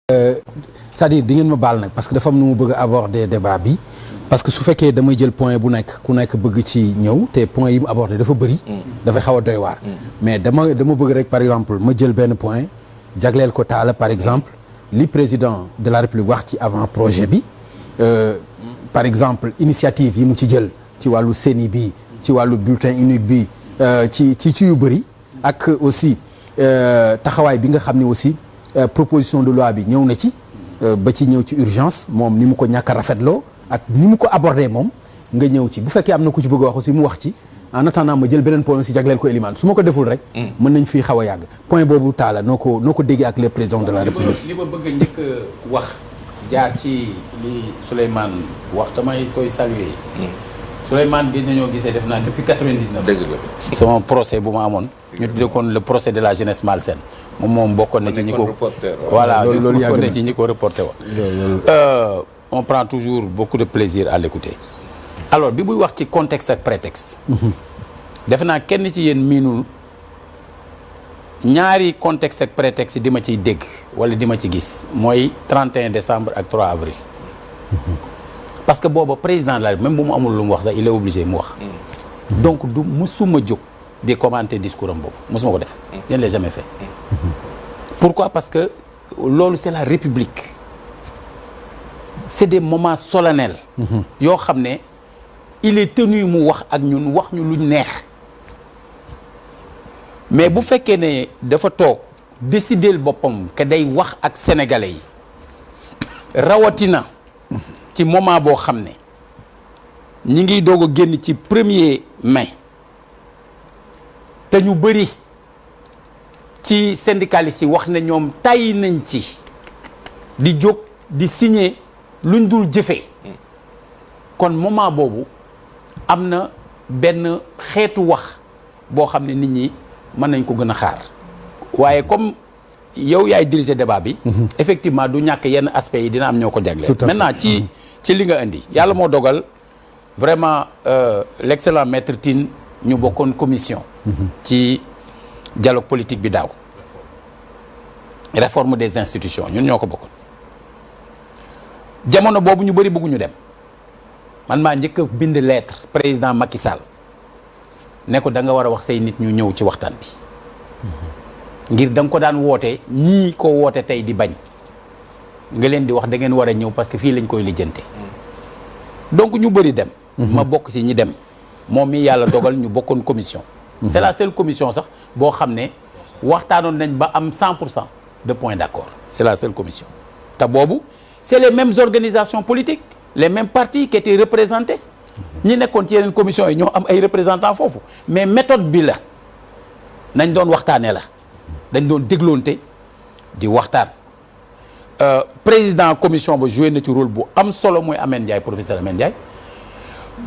c'est-à-dire di ngeen ma baal nag parce que dafa am nu mu bëgg a aborder débat bi parce que su fekkee damay jël point bu nekk ku nekk bëgg ci ñëw te point yi mu aborder dafa bëri. dafay xaw a doy waar. mais dama bëgg rek par exemple ma jël benn point jagleel ko Talla par exemple li président de la République wax ci avant projet bi par exemple initiative yi mu ci jël ci wàllu CENI bi ci wàllu bulletin unique bi ci yu bëri ak aussi taxawaay bi nga xam ne aussi proposition de loi bi ñëw na ci ba ci ñëw ci urgence moom ni mu ko ñàkk a rafetloo ak ni mu ko abordé moom nga ñëw ci bu fekkee am na ku ci bëgg a wax aussi mu wax ci en attendant ma jël beneen point aussi jagleel ko Elimane su ma ko deful rek mën nañ fii xaw a yàgg point boobu Talla noo ko déggee ak le président de la République. li ma bëgg njëkk wax jaar ci li Souleymane wax damay koy saluer Souleymane gis nañoo gisee def naa depuis 99. dëgg la sama procès bu ma amoon. ñu tuddee kon le procès de la jeunesse malsaine moom bokkoon na ci ñi ko voilà loolu bokkoon na ci ñi ko reporté wa on prend toujours beaucoup de plaisir à l'écouter alors bi muy wax ci contexte ak prétexte defe naa kenn ci yéen miinul ñaari contexte ak prétexte di ma ciy dégg wala di ma ci gis mooy 31 décembre ak 3 avril parce que booba président de la République même bu mu amul lu mu wax sax il est obligé mu wax donc du musuma jóg di commenter discours am boobu musuma ko def je ne l'ai jamais fait pourquoi parce que loolu c'est la République c'est des moments solennels yoo xam ne il est tenu mu wax ak ñun wax ñu luñ neex mais bu fekkee ne dafa toog décider boppam que day wax ak sénégalais yi rawatina ci moment boo xam ne ñi ngi doog a génn ci 1er mai te ñu bëri ci syndicalistes yi wax ne ñoom tàyyi nañ ci di jóg di signer luñ dul jëfee kon moment boobu am na benn xeetu wax boo xam ne nit ñi mën nañ ko gën a xaar waaye comme yow yaay diriger débat bi effectivement du ñàkk yenn aspects yi dina am ñoo ko jagleel maintenant ci li nga indi yàlla moo dogal vraiment l'excellent maître Tine ñu bokkoon commission ci dialogue politique bi daaw réforme des institutions ñun ñoo ko bokkoon jamono boobu ñu bëri bëgguñu dem man maa njëkk a bind lettre président Macky Sall ne ko da nga war a wax say nit ñu ñëw ci waxtaan bi ngir da nga ko daan woote ñii ko woote tey di bañ nga leen di wax da ngeen war a ñëw parce que fii lañ koy lijjante donc ñu bëri dem ma bokk si ñi dem moom mi yàlla dogal ñu bokkoon commission c'est la seule commission sax boo xam ne waxtaanoon nañ ba am 100% de points d'accord c'est la seule commission te boobu c'est les mêmes organisations politiques les mêmes partis qui étaient représentés ñi nekkoon ci yeneen commission yi ñoo am ay représentants foofu mais méthode bi la nañ doon waxtaanee la dañ doon dégloonte di waxtaan président commission ba joué na ci rôle bu am solo mooy Amène Ndiaye professeur Amène Ndiaye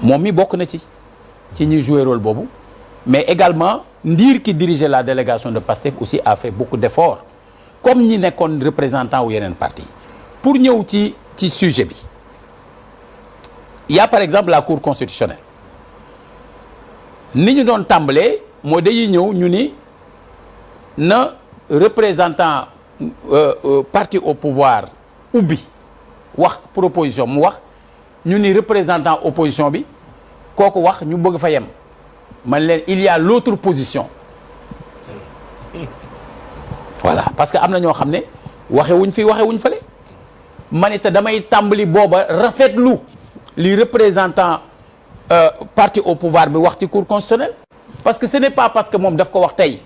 moom mi bokk na ci ñuy joué rôle boobu mais également Ndir qui dirigeait la délégation de PASTEF aussi a fait beaucoup d'efforts comme ñi nekkoon représentant wu yeneen parti pour ñëw ci sujet bi il y a par exemple la Cour constitutionnelle ni ñu doon tàmbalee mooy dañuy ñëw ñu ni na représentant parti au pouvoir ubbi wax proposition mu wax ñu ni représentant opposition bi kooku wax ñu bëgg fa yem man leen il y a l'autre position voilà parce que am na ñoo xam ne waxewuñ fii waxewuñ fale man it damay tàmbali booba rafetlu li représentant parti au pouvoir bi wax ci cour constitutionnelle parce que ce n'est pas parce que moom daf ko wax tey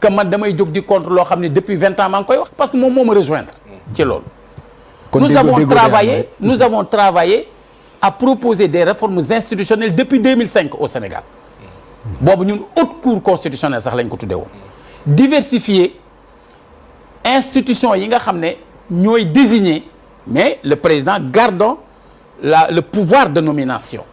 que man damay jóg di contre loo xam ne depuis 20 ans maa ngi koy wax parce que moom moo ma rejoindre ci loolu nous avons travaillé à proposer des réformes institutionnelles depuis 2005 au Sénégal boobu ñun haute cour constitutionnelle sax lañ ko tuddee woon diversifier institution yi nga xam ne ñooy désigner mais le président gardant le pouvoir de nomination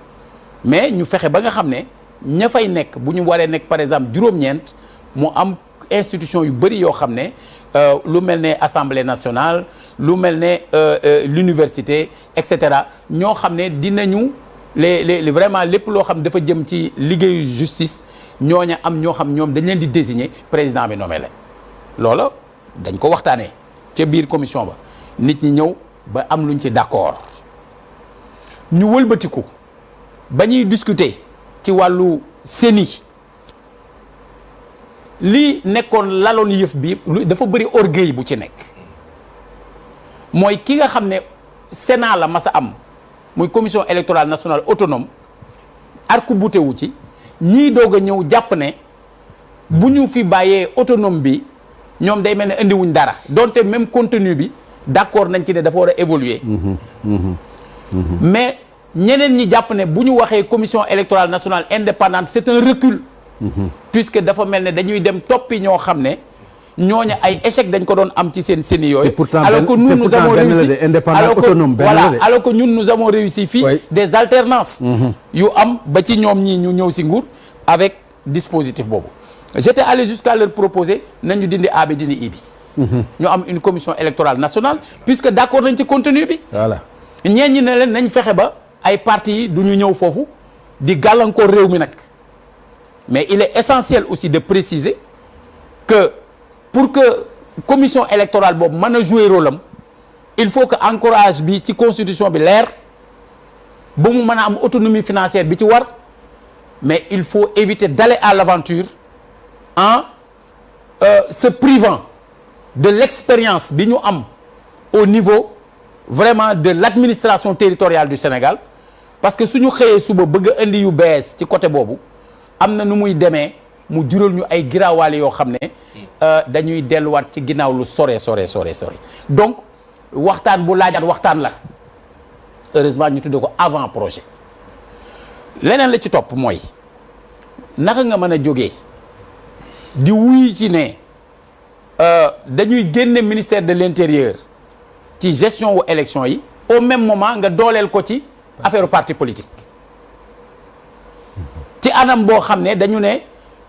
mais ñu fexe ba nga xam ne ña fay nekk bu ñu waree nekk par exemple juróom-ñeent mu am institution yu bëri yoo xam ne lu mel ne assemblée nationale lu mel ne l'université et cetera ñoo xam ne dinañu les vraiment lépp loo xam dafa jëm ci liggéeyu justice ñooña am ñoo xam ñoom dañ leen di désigner président bi nommé leen loola dañ ko waxtaanee ca biir commission ba nit ñi ñëw ba am luñ ci d'accord ñu wëlbatiku ba ñuy discuter ci wàllu CENI lii nekkoon laloon yëf bi dafa bëri orgueil bu ci nekk mooy ki nga xam ne Sénat la mas a am muy commission électorale nationale autonome arc-bouté wu ci ñii doog a ñëw jàpp ne bu ñu fi bàyyee autonome bi ñoom day mel ne indiwuñ dara donte même contenu bi d'accord nañ ci ne dafa war a évoluer mais ñeneen ñi jàpp ne bu ñu waxee commission électorale nationale indépendante c'est un recul puisque dafa mel ne dañuy dem toppi ñoo xam ne ñooñu ay échec dañ ko doon am ci seen CENI yooyu alors que ñun nous avons réussi alors que ñun nous avons réussi fii des alternances yu am ba ci ñoom ñii ñu ñëw si nguur avec dispositif boobu j'étais allé jusqu'à leur proposer nañu dindi A bi dindi I bi ñu am une commission électorale nationale puisque d'accord nañ ci contenu bi voilà ñeen ñi ne leen nañ fexe ba ay partis yi du ñu ñëw foofu di gàllankoor réew mi nag mais il est essentiel aussi de préciser que pour que commission électorale boobu mën a jouer rôle am il faut que encourage bi ci constitution bi leer ba mu mën a am autonomie financière bi ci war mais il faut éviter d'aller à l'aventure en se privant de l'expérience bi ñu am au niveau vraiment de l'administration territoriale du Sénégal parce que suñu xëyee suba bëgg a indi yu bees ci côté boobu am na nu muy demee mu jural ñu ay giraawaale yoo xam ne dañuy delluwaat ci ginnaaw lu sore donc waxtaan bu laajaat waxtaan la heureusement ñu tuddee ko avant projet leneen la ci topp mooy naka nga mën a jógee di wuy ci ne dañuy génne ministère de l'intérieur ci gestion wu élection yi au même moment nga dooleel ko ci affaire parti politique ci anam boo xam ne dañu ne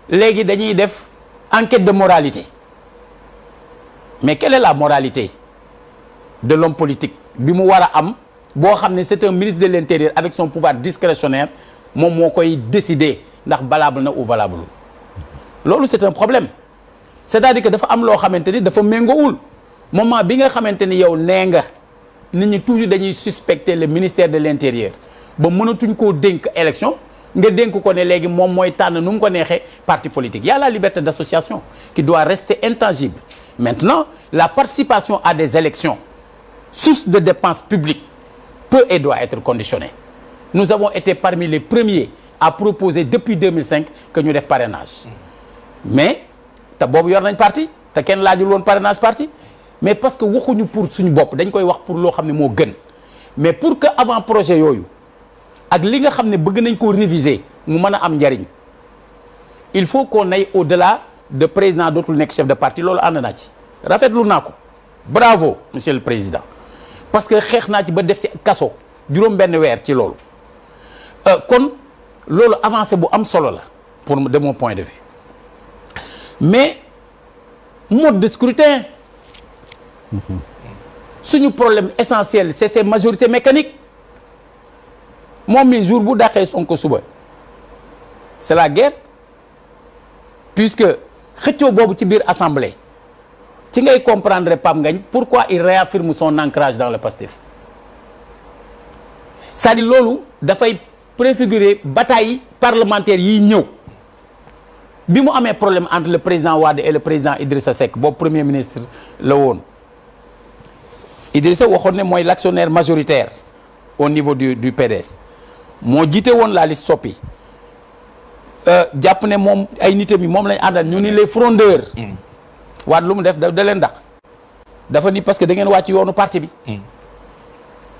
léegi dañuy def enquête de moralité mais quelle est la moralité de l'homme politique bi mu war a am boo xam ne c'est un ministre de l'intérieur avec son pouvoir discrétionnaire moom moo koy décider ndax valable na ou valable loolu c'est un problème c'est-à-dire que dafa am loo xamante ni dafa méngoowul moment bi nga xamante ni yow nee nga nit ñi toujours dañuy suspecter le ministère de l'intérieur ba mënatuñ koo dénk élection nga dénk ko ne léegi moom mooy tànn nu mu ko neexee parti politique il y a la liberté d'association qui doit rester intangible maintenant la participation à des élections source de dépenses publiques peut et doit être conditionnée nous avons été parmi les premiers à proposer depuis 2005 que ñu def parrainage mais te boobu yor nañ parti te kenn laajul woon parrainage parti mais parce que waxuñu pour suñu bopp dañ koy wax pour loo xam ne moo gën mais pour que avant projet yooyu ak li nga xam ne bëgg nañ koo réviser mu mën a am njariñ il faut qu'on aille au-delà de président dootul nekk chef de parti loolu ànd naa ci rafetlu naa ko bravo monsieur le président parce que xeex naa ci ba def ci kaso juróom benn weer ci loolu kon loolu avancé bu am solo la pour de mon point de vue mais mode de scrutin suñu problème essentiel c'est ces majorités mécaniques moom mi jour bu dàqee Sonko suba c'est la guerre puisque xëccoo boobu ci biir assemblée ci ngay comprendre Pape Ngagne pourquoi il réaffirme son ancrage dans le PASTEF c'est-à-dire loolu dafay préfigurer bataille parlementaire yiy ñëw bi mu amee problème entre le président Wade et le président Idrissa Seck boobu premier ministre la woon Idrissa waxoon ne mooy l'actionnaire majoritaire au niveau du PDS moo jiite woon la liste Sopi jàpp ne moom ay nitam yi moom lañ àndal ñu ni les frondeurs Wade lu mu def da leen dàq dafa ni parce que da ngeen wàcc yoonu parti bi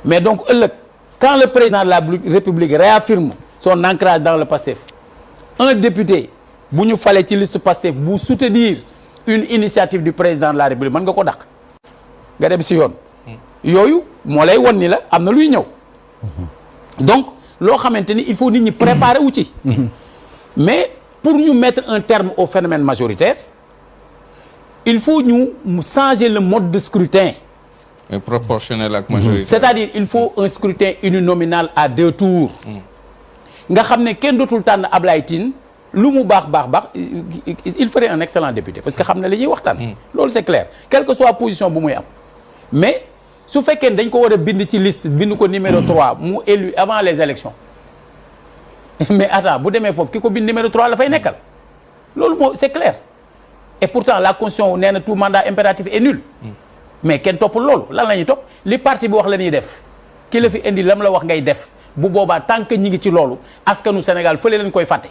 mais donc ëllëg quand le président de la République réaffirme son ancrage dans le PASTEF un député bu ñu falee ci liste PASTEF bu soutenir une initiative du président de la République mën nga ko dàq nga dem si yoon yooyu moo lay won ni la am na luy ñëw donc loo xamante ni il faut nit ñi préparer wu ci mais pour ñu mettre un terme au phénomène majoritaire il faut ñu changer le mode de scrutin et proportionnel ak majorité c'est-à-dire il faut un scrutin uninominal à 2 tours nga xam ne kenn dootul tànn Ablaye Tine lu mu baax il ferait un excellent député parce que xam ne li ñuy waxtaan loolu c'est clair quelle que soit position bu muy am mais su fekkee dañ ko war a bind ci liste bind ko numéro 3 mu élu avant les élections mais attends bu demee foofu ki ko bind numéro 3 la fay nekkal loolu moo c'est clair et pourtant la constitution nee na tout mandat impératif est nul mais kenn toppul loolu lan la ñuy topp li parti bi wax la ñuy def ki la fi indi lam la wax ngay def bu boobaa tant que ñi ngi ci loolu askanu Sénégal fële leen koy fàtte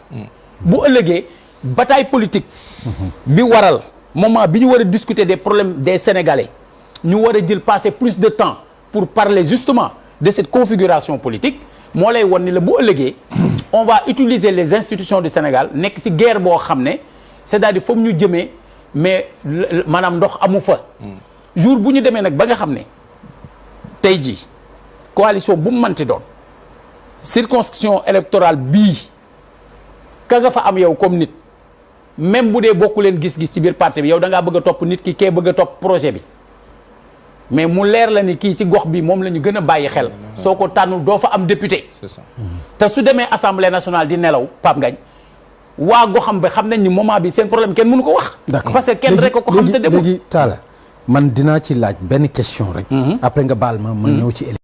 bu ëllëgee bataille politique bi waral moment bi ñu war a discuter des problèmes des Sénégalais ñu war a jël passer plus de temps pour parler justement de cette configuration politique moo lay won ni la bu ëllëgee on va utiliser les institutions du Sénégal nekk ci guerre boo xam ne c'est-à-dire foofu ñu jëmee mais maanaam ndox amu fa jour bu ñu demee nag ba nga xam ne tey jii coalition bu mu mënti doon circonscription électorale bii ka nga fa am yow comme nit même bu dee bokku leen gis-gis ci biir parti bi yow da ngaa bëgg a topp nit ki kee bëgg a topp projet bi mais mu leer la ni kii ci gox bi moom la ñu gën a bàyyi xel soo ko tànnul doo fa am député c'est ça. te su demee assemblée nationale di nelaw Pape Ngagne waa goxam bi xam nañ ni moment bi seen problème kenn mënu ko wax d'accord parce que kenn rek ko xam te demul léegi Talla man dinaa ci laaj benn question rek après nga baal ma ñëw ci